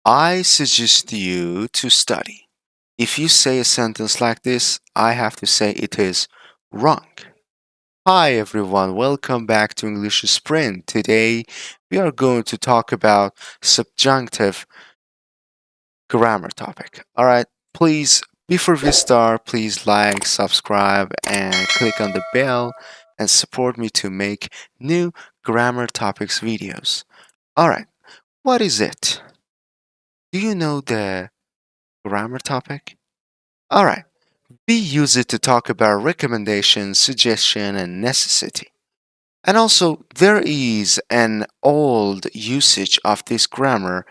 I suggest you to study. If you say a sentence like this, I have to say it is wrong. Hi everyone, welcome back to English Sprint. Today we are going to talk about subjunctive grammar topic. All right, please, before we start, please like, subscribe, and click on the bell and support me to make new grammar topics videos. All right, what is it? Do you know the grammar topic? All right, we use it to talk about recommendation, suggestion, and necessity. And also, there is an old usage of this grammar.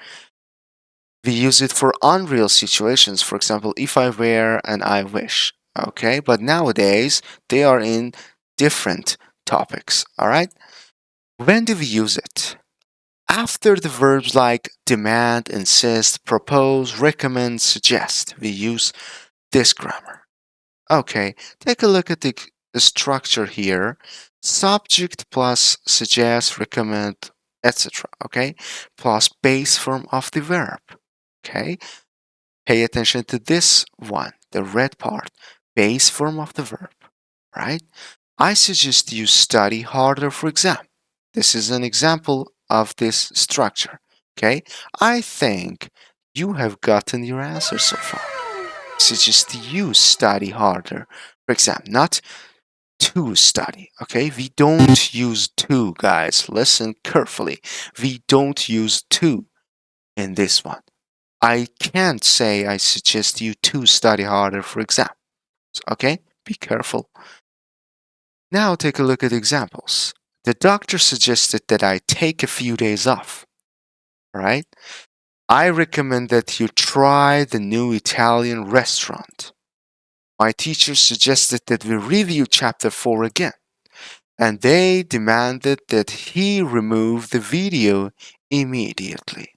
We use it for unreal situations. For example, if I were and I wish. Okay, but nowadays they are in different topics. All right, when do we use it? After the verbs like demand, insist, propose, recommend, suggest, we use this grammar. Okay, take a look at the structure here. Subject plus suggest, recommend, etc. Okay, plus base form of the verb. Okay, pay attention to this one, the red part, base form of the verb, right? I suggest you study harder for exam. This is an example of this structure. Okay, I think you have gotten your answer so far. Suggest you study harder for exam, not to study. Okay, we don't use to, guys. Listen carefully. We don't use to in this one. I can't say I suggest you to study harder for exam. Okay, be careful. Now take a look at examples. The doctor suggested that I take a few days off. All right. I recommend that you try the new Italian restaurant. My teacher suggested that we review chapter 4 again, and they demanded that he remove the video immediately.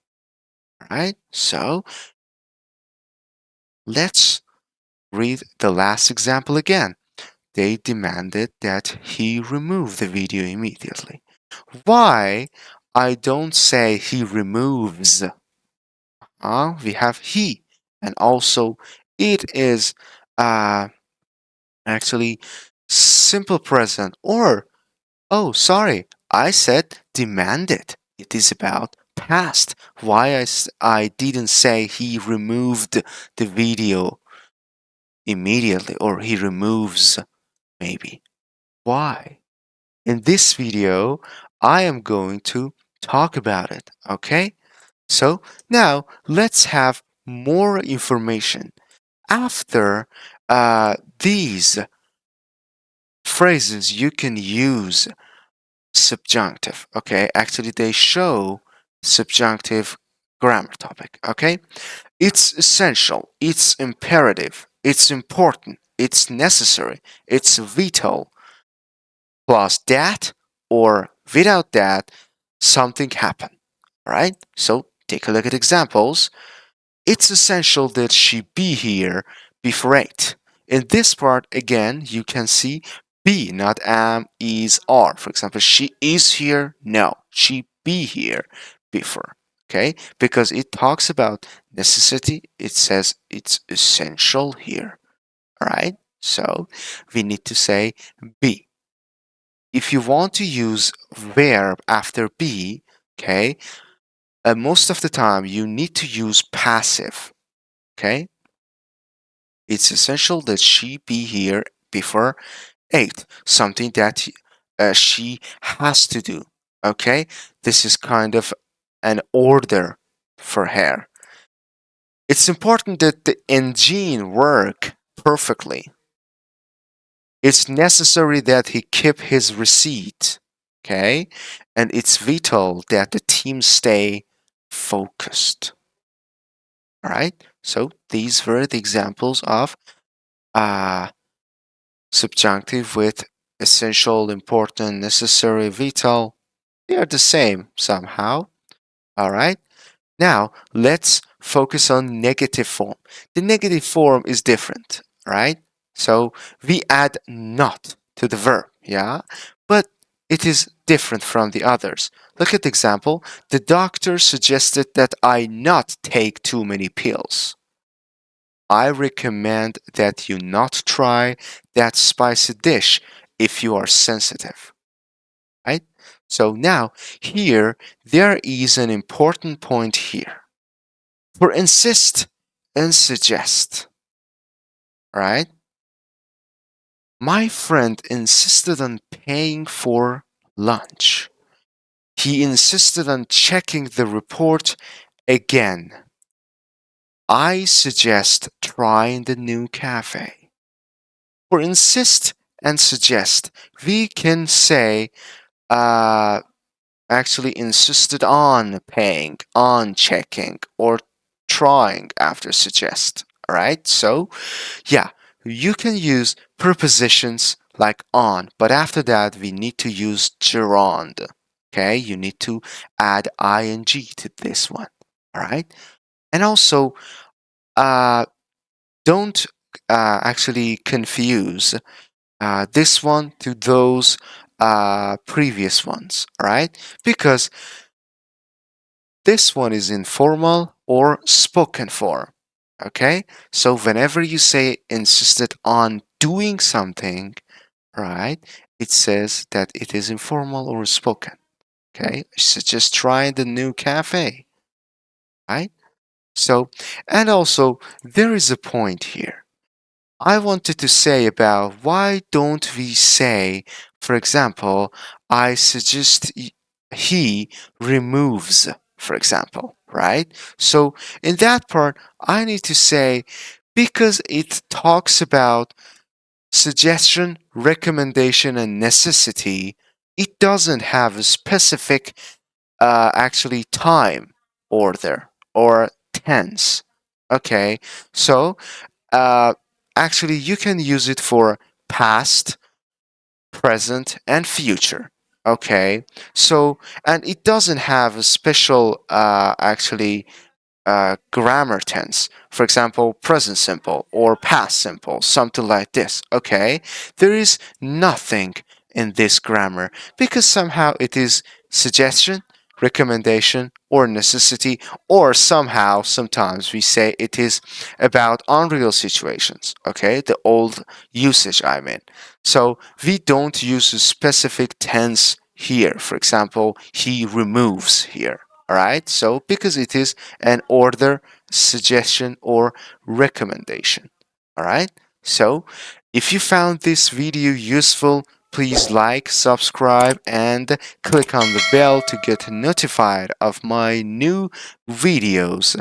All right. So let's read the last example again. They demanded that he remove the video immediately. Why I don't say he removes? We have he, and also it is uh, actually simple present. Or, oh, sorry, I said demanded. It is about past. Why I didn't say he removed the video immediately, or he removes maybe. Why? In this video, I am going to talk about it, okay? So now let's have more information. After these phrases, you can use subjunctive, okay? Actually, they show subjunctive grammar topic, okay? It's essential, it's imperative, it's important, it's necessary, it's vital, plus that or without that, something happened. All right? So take a look at examples. It's essential that she be here before 8. In this part, again, you can see be, not am, is, are. For example, she is here. No, she be here before. Okay? Because it talks about necessity, it says it's essential here. All right? So we need to say be. If you want to use verb after be, okay, most of the time you need to use passive, okay? It's essential that she be here before 8, something that she has to do, okay? This is kind of an order for her. It's important that the engine work perfectly. It's necessary that he keep his receipt, okay? And it's vital that the team stay focused. All right? So these were the examples of uh, subjunctive with essential, important, necessary, vital. They are the same somehow. All right? Now, let's focus on negative form. The negative form is different, right? So we add not to the verb, yeah? But it is different from the others. Look at the example. The doctor suggested that I not take too many pills. I recommend that you not try that spicy dish if you are sensitive, right? So now here there is an important point here. For insist and suggest, right? My friend insisted on paying for lunch. He insisted on checking the report again. I suggest trying the new cafe. For insist and suggest, we can say, uh, actually insisted on paying, on checking, or trying after suggest. All right, so yeah, you can use prepositions like on, but after that, we need to use gerund. Okay, you need to add ing to this one. All right, and also, uh, don't actually confuse this one to those previous ones. All right, because this one is informal or spoken form. Okay, so whenever you say insisted on doing something, right, it says that it is informal or spoken. Okay, so just try the new cafe, right? So, and also there is a point here. I wanted to say about why don't we say, for example, I suggest he removes, for example, right? So in that part, I need to say because it talks about suggestion, recommendation, and necessity, it doesn't have a specific actually time order or tense. Okay, so uh, actually, you can use it for past, present, and future. Okay, so and it doesn't have a special actually grammar tense. For example, present simple or past simple, something like this. Okay, there is nothing in this grammar because somehow it is suggestion, recommendation, or necessity, or somehow sometimes we say it is about unreal situations. Okay, the old usage, I mean. So we don't use a specific tense here. For example, he removes here. All right, so because it is an order, suggestion, or recommendation. All right, so if you found this video useful, please like, subscribe, and click on the bell to get notified of my new videos.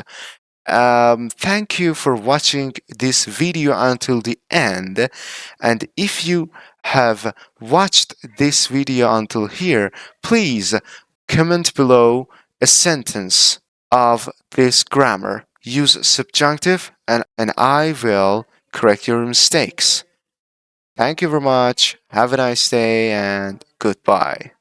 Thank you for watching this video until the end. And if you have watched this video until here, please comment below a sentence of this grammar. Use subjunctive and I will correct your mistakes. Thank you very much. Have a nice day and goodbye.